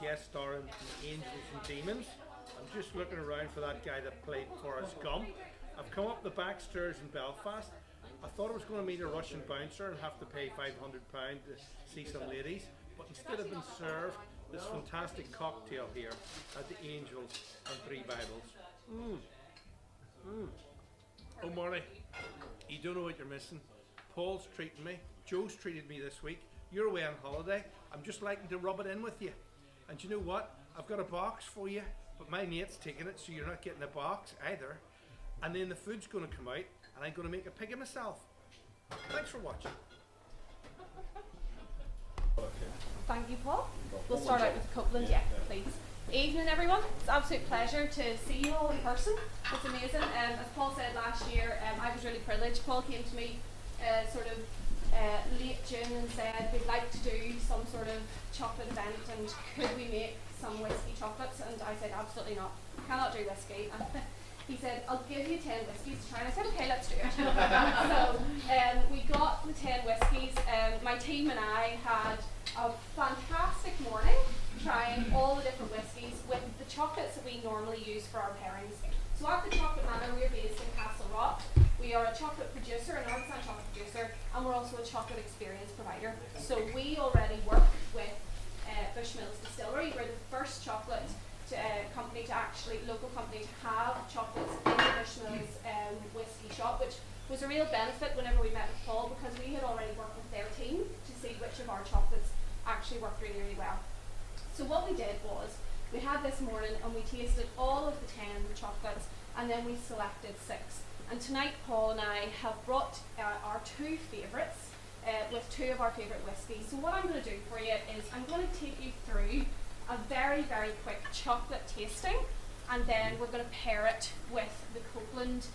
guest star in Angels and Demons. I'm just looking around for that guy that played Forrest Gump. I've come up the back stairs in Belfast. I thought I was going to meet a Russian bouncer and have to pay £500 to see some ladies, but instead I've been served this fantastic cocktail here at the Angels and Three Bibles. Oh Marty, you don't know what you're missing. Paul's treating me, Joe's treated me this week, you're away on holiday, I'm just liking to rub it in with you. And you know what, I've got a box for you, but my mate's taking it, so you're not getting a box either. And then the food's going to come out, and I'm going to make a pig of myself. Thanks for watching. Thank you, Paul. We'll start out with Copeland, yeah, please. Evening, everyone. It's an absolute pleasure to see you all in person. It's amazing. As Paul said last year, I was really privileged. Paul came to me late June and said we'd like to do some sort of chocolate event, and could we make some whiskey chocolates? And I said absolutely not. Cannot do whiskey. He said, I'll give you 10 whiskies to try. And I said, okay, let's do it. So we got the 10 whiskies. My team and I had a fantastic morning trying all the different whiskies with the chocolates that we normally use for our pairings. So at the Chocolate Manor, we're based in Castle Rock. We are a chocolate producer, an artisan chocolate producer, and we're also a chocolate experience provider. So we already work with Bushmills Distillery. We're the first chocolate local company to have chocolates in the Bushmills whiskey shop, which was a real benefit whenever we met with Paul, because we had already worked with their team to see which of our chocolates actually worked really, really well. So what we did was, we had this morning and we tasted all of the 10 chocolates, and then we selected 6. And tonight Paul and I have brought our 2 favourites with 2 of our favourite whiskies. So what I'm going to do for you is I'm going to take you through a very, very quick chocolate tasting, and then we're going to pair it with the Copeland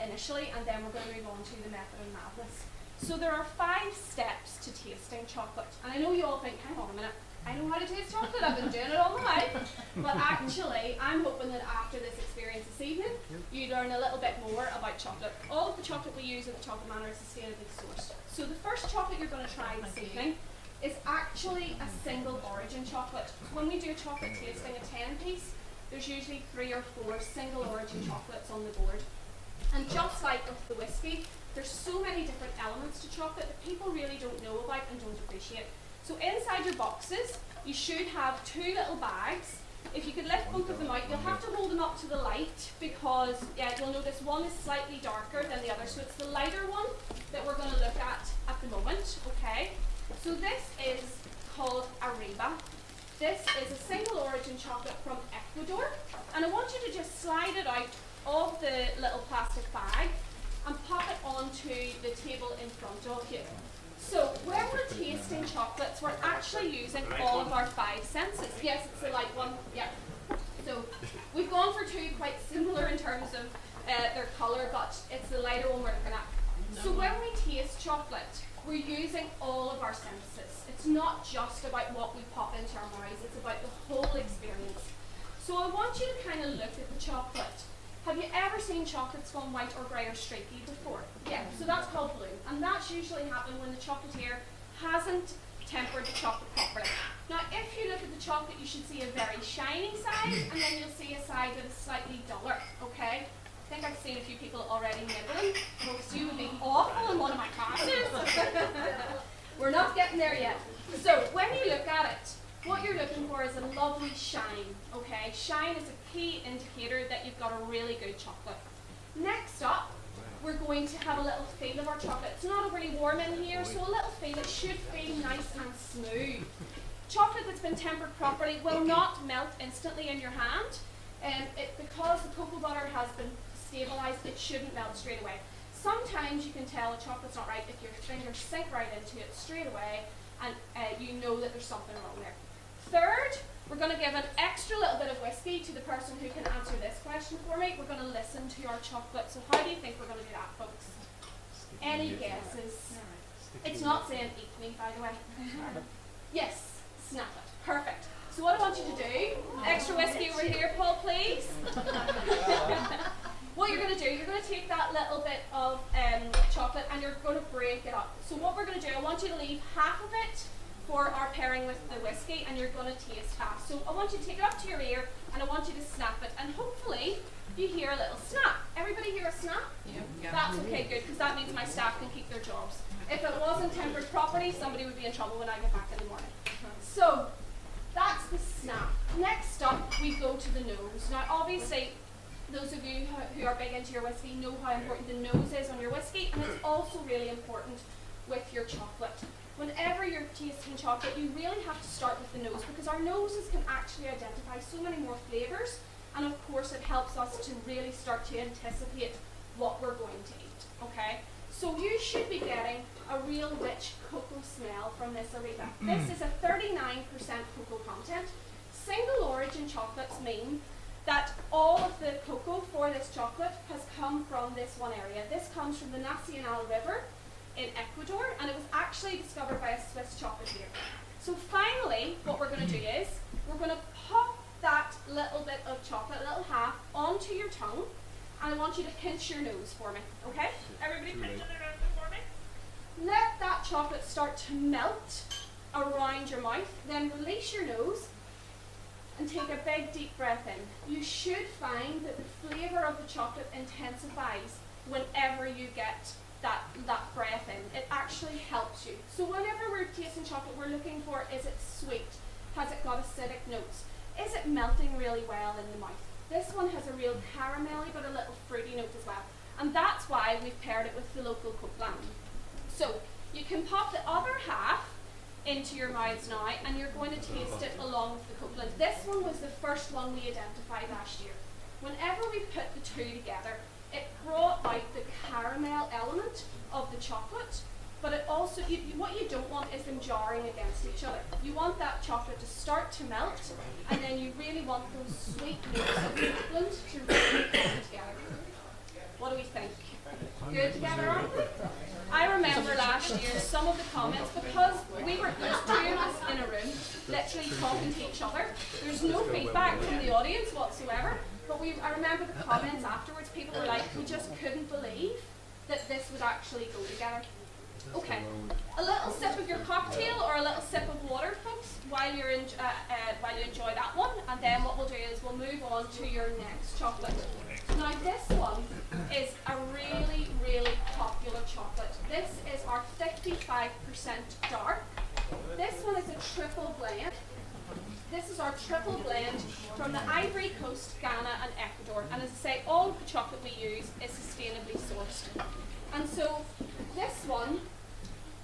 initially, and then we're going to move on to the Method and Madness. So there are 5 steps to tasting chocolate, and I know you all think, hang on a minute, I know how to taste chocolate, I've been doing it all my life. But actually, I'm hoping that after this experience this evening, you learn a little bit more about chocolate. All of the chocolate we use at the Chocolate Manor is sustainably sourced. So the first chocolate you're going to try this evening is actually a single origin chocolate. When we do a chocolate tasting, a 10 piece, there's usually 3 or 4 single origin chocolates on the board. And just like with the whiskey, there's so many different elements to chocolate that people really don't know about and don't appreciate. So inside your boxes, you should have 2 little bags. If you could lift both of them out, you'll have to hold them up to the light, because you'll notice one is slightly darker than the other. So it's the lighter one that we're going to look at the moment, okay? So this is called Arriba. This is a single origin chocolate from Ecuador, and I want you to just slide it out of the little plastic bag and pop it onto the table in front of you. So when we're tasting chocolates, we're actually using all of our 5 senses. Yes, it's the light one, yeah. So we've gone for 2 quite similar in terms of their colour, but it's the lighter one we're looking at. So when we taste chocolate, we're using all of our senses. It's not just about what we pop into our mouths, it's about the whole experience. So I want you to kind of look at the chocolate. Have you ever seen chocolates gone white or grey or streaky before? Yeah, so that's called blue. And that's usually happening when the chocolatier hasn't tempered the chocolate properly. Now, if you look at the chocolate, you should see a very shiny side, and then you'll see a side that is slightly duller, okay? I think I've seen a few people already nibbling. Most of you would be awful in one of my classes. We're not getting there yet. So when you look at it, what you're looking for is a lovely shine, okay? Shine is a key indicator that you've got a really good chocolate. Next up, we're going to have a little feel of our chocolate. It's not overly warm in here, so a little feel. It should feel nice and smooth. Chocolate that's been tempered properly will not melt instantly in your hand, and because the cocoa butter has been stabilized, it shouldn't melt straight away. Sometimes you can tell a chocolate's not right if your fingers sink right into it straight away, and you know that there's something wrong there. Third, we're going to give an extra little bit of whiskey to the person who can answer this question for me. We're going to listen to our chocolate. So how do you think we're going to do that, folks? Any guesses? It's not saying eat me, by the way. Yes, snap it. Perfect. So what I want you to do, extra whiskey over here, Paul, please. What you're going to do, you're going to take that little bit of chocolate and you're going to break it up. So what we're going to do, I want you to leave half of it for our pairing with the whiskey, and you're going to taste half. So I want you to take it up to your ear, and I want you to snap it, and hopefully you hear a little snap. Everybody hear a snap? Yeah. That's okay, good, because that means my staff can keep their jobs. If it wasn't tempered properly, somebody would be in trouble when I get back in the morning. So that's the snap. Next up, we go to the nose. Now, obviously, those of you who are big into your whiskey know how important the nose is on your whiskey, and it's also really important with your chocolate. Whenever you're tasting chocolate, you really have to start with the nose, because our noses can actually identify so many more flavours, and of course it helps us to really start to anticipate what we're going to eat, okay? So you should be getting a real rich cocoa smell from this Ariba. This is a 39% cocoa content. Single origin chocolates mean that all of the cocoa for this chocolate has come from this one area. This comes from the Nacional River in Ecuador, and it was actually discovered by a Swiss chocolatier. So finally, what we're going to do is, we're going to pop that little bit of chocolate, little half, onto your tongue, and I want you to pinch your nose for me, okay? Everybody pinch on their nose for me. Let that chocolate start to melt around your mouth, then release your nose, and take a big deep breath in. You should find that the flavour of the chocolate intensifies whenever you get that breath in. It actually helps you. So whenever we're tasting chocolate, we're looking for, is it sweet? Has it got acidic notes? Is it melting really well in the mouth? This one has a real caramelly but a little fruity note as well. And that's why we've paired it with the local Copeland. So you can pop the other half into your mouths now, and you're going to taste it along with the Copeland. This one was the first one we identified last year. Whenever we put the two together, it brought out the caramel element of the chocolate, but it also, what you don't want is them jarring against each other. You want that chocolate to start to melt, and then you really want those sweet notes of the Copeland to really come together. What do we think? Good together, aren't we? I remember last year some of the comments, because there's two of us in a room literally talking to each other. There's no feedback from the audience whatsoever, but I remember the comments afterwards, people were like, we just couldn't believe that this would actually go together. Okay, a little sip of your cocktail or a little sip of water, folks, while you enjoy that one, and then what we'll do is we'll move on to your next chocolate. Now this one is a really, really popular chocolate. This is our 55% dark. This one is a triple blend. This is our triple blend from the Ivory Coast, Ghana and Ecuador. And as I say, all of the chocolate we use is sustainably sourced. And so this one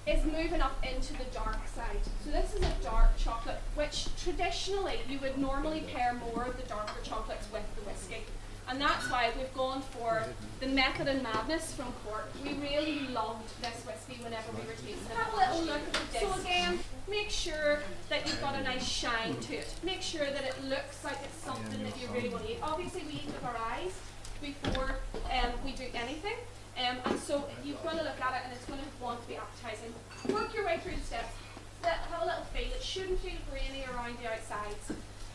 is moving up into the dark side. So this is a dark chocolate, which traditionally you would normally pair more of the darker chocolates with the whiskey. And that's why we've gone for the Method and Madness from Cork. We really loved this whiskey whenever we were tasting it. Have a little look at the disc. So again, make sure that you've got a nice shine to it. Make sure that it looks like it's something that you really want to eat. Obviously we eat with our eyes before we do anything. And so you've got to look at it, and it's going to want to be appetizing. Work your way through the steps. Have a little feel. It shouldn't feel grainy around the outsides.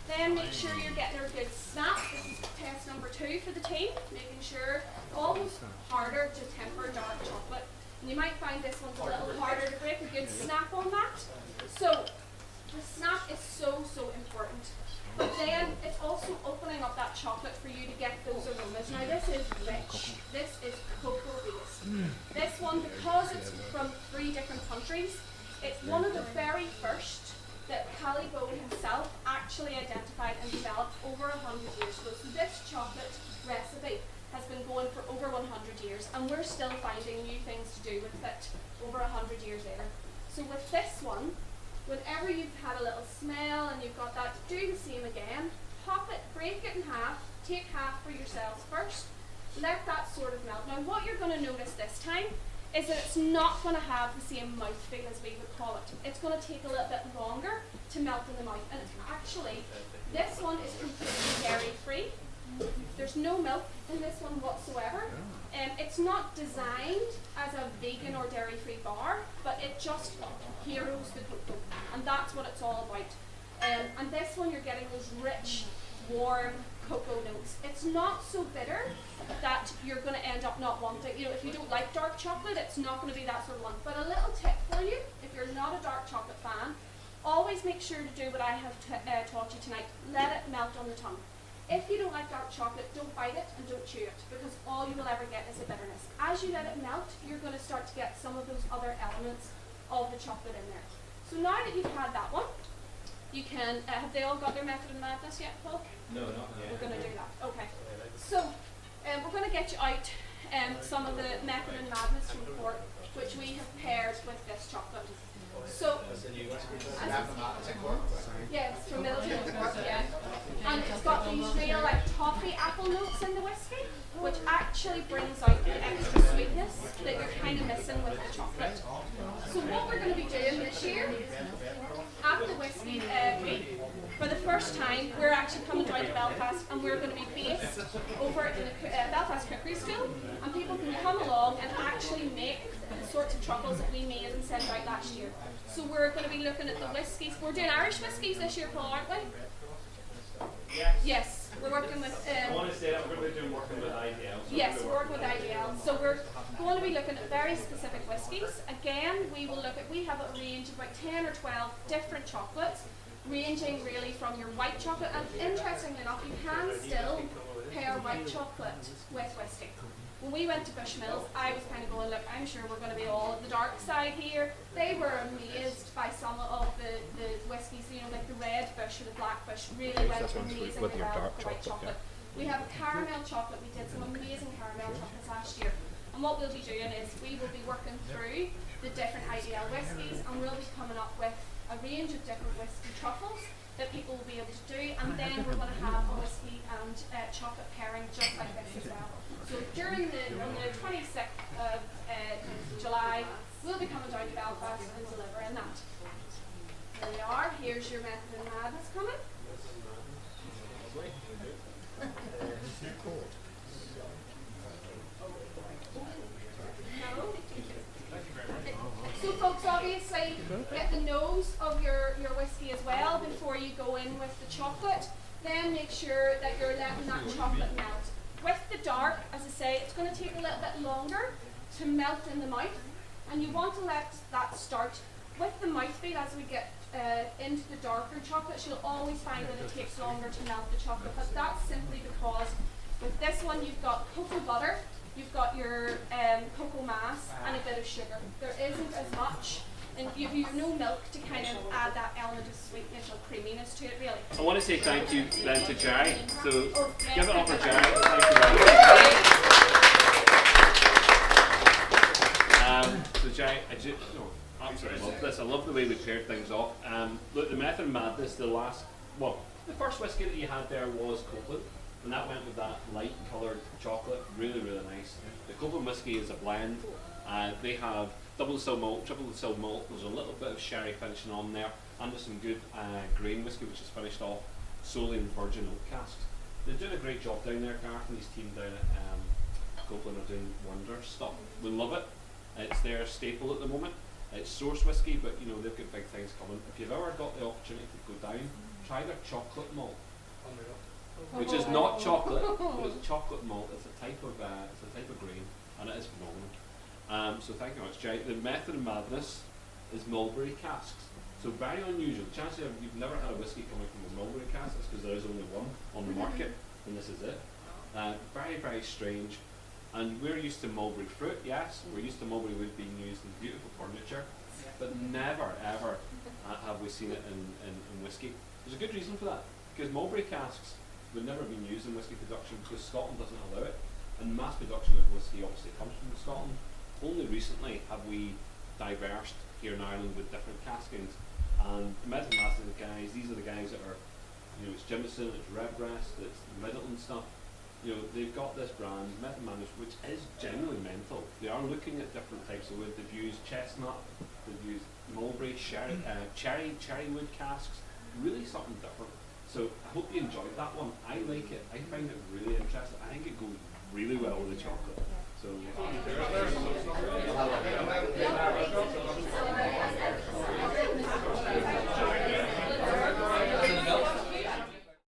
Then make sure you're getting a good snap. This is test number 2 for the team. Making sure, almost harder to temper dark chocolate. And you might find this one's a little harder to break. A good snap on that. So the snap is so, so important. But then it's also opening up that chocolate for you to get those aromas. Now this is rich. This is cocoa based. This one, because it's from 3 different countries, it's one of the very first that Callie Bone himself actually identified and developed over 100 years ago. So this chocolate recipe has been going for over 100 years, and we're still finding new things to do with it over 100 years later. So with this one, whenever you've had a little smell and you've got that, do the same again. Pop it, break it in half, take half for yourselves first, let that sort of melt. Now what you're going to notice this time is that it's not going to have the same mouthfeel as we would call it. It's going to take a little bit longer to melt in the mouth. And actually, this one is completely dairy free. There's no milk in this one whatsoever. It's not designed as a vegan or dairy free bar, but it just heroes the cocoa. And that's what it's all about. And this one you're getting those rich, warm cocoa notes. It's not so bitter that you're going to end up not wanting, if you don't like dark chocolate, it's not going to be that sort of one. But a little tip for you, if you're not a dark chocolate fan, Always make sure to do what I have taught you tonight. Let it melt on the tongue. If you don't like dark chocolate, don't bite it and don't chew it, because all you will ever get is a bitterness. As you let it melt, you're going to start to get some of those other elements of the chocolate in there. So now that you've had that one, you can, have they all got their method of madness yet, Paul? No, not yet. We're going to do that. Okay. So we're going to get you out some of the method of madness report, which we have paired with this chocolate. So, yeah, it's from Middleton, yeah. And it's got these real like toffee apple notes in the whiskey, which actually brings out the extra sweetness that you're kind of missing with the chocolate. So what we're going to be doing this year, at the Whiskey Week, for the first time, we're actually coming down to Belfast, and we're going to be based over in the Belfast Cookery School, and people can come along and actually make the sorts of truffles that we made and sent out last year. So we're going to be looking at the whiskies. We're doing Irish whiskies this year, Paul, aren't we? Yes, we're working with. I want to say that we're going to be working with IDL. So yes, we're working with IDL. So we're going to be looking at very specific whiskies. Again, we will look at. We have a range of about 10 or 12 different chocolates, ranging really from your white chocolate. And interestingly enough, you can still pair white chocolate with whiskey. When we went to Bushmills, I was kind of going, look, I'm sure we're going to be all on the dark side here. They were amazed by some of the whiskies, you know, like the red bush or the black bush really went amazingly well with the white chocolate. Yeah. We have a caramel chocolate. We did some amazing caramel chocolates last year. And what we'll be doing is we will be working through the different IDL whiskies, and we'll be coming up with a range of different whiskey truffles that people will be able to do, and then we're going to have a whiskey and chocolate pairing just like this as well. So during on the 26th of July, we'll be coming down to Belfast and delivering that. There we are. Here's your method of madness coming. No. So folks, obviously get the nose of your whiskey as well before you go in with the chocolate. Then make sure that you're letting that chocolate melt. With the dark, as I say, it's going to take a little bit longer to melt in the mouth, and you want to let that start with the mouthfeel. As we get into the darker chocolates, you'll always find that it takes longer to melt the chocolate, but that's simply because with this one you've got cocoa butter, you've got your cocoa mass, and a bit of sugar. There isn't as much, and you've no milk to kind of add that element of sweetness or creaminess to it, really. I want to say thank you then to Jerry. So give it up for Jerry. Thank you very much. So Jerry, I absolutely love this. I love the way we paired things off. Look, the Method of Madness, the first whiskey that you had there was Copeland, and that went with that light coloured chocolate, really, really nice. The Copeland whiskey is a blend. They have double distilled malt, triple distilled malt. There's a little bit of sherry finishing on there, and there's some good grain whiskey which is finished off solely in virgin oak casks. They're doing a great job down there. Gareth and his team down at Copeland are doing wonder stuff. We love it. It's their staple at the moment. It's source whiskey, but you know they've got big things coming. If you've ever got the opportunity to go down, try their chocolate malt, which is not chocolate, but it's chocolate malt. It's a type of grain, and it is phenomenal. So thank you very much, Jay. The Method of Madness is mulberry casks. So very unusual. Chances are you've never had a whiskey coming from a mulberry cask, because there is only one on the market, and this is it. Very, very strange. And we're used to mulberry fruit, yes. We're used to mulberry wood being used in beautiful furniture, but never, ever have we seen it in whiskey. There's a good reason for that, because mulberry casks would never have been used in whiskey production because Scotland doesn't allow it, and mass production of whiskey obviously comes from Scotland. Only recently have we diversed here in Ireland with different caskings, and the Method of Madness guys, these are the guys that are, you know, it's Jameson, it's Redbreast, it's Middleton stuff. You know, they've got this brand, Method of Madness, which is genuinely mental. They are looking at different types of wood. They've used chestnut, they've used mulberry, cherry wood casks, really something different. So I hope you enjoyed that one. I like it. I find it really interesting. I think it goes really well with the chocolate.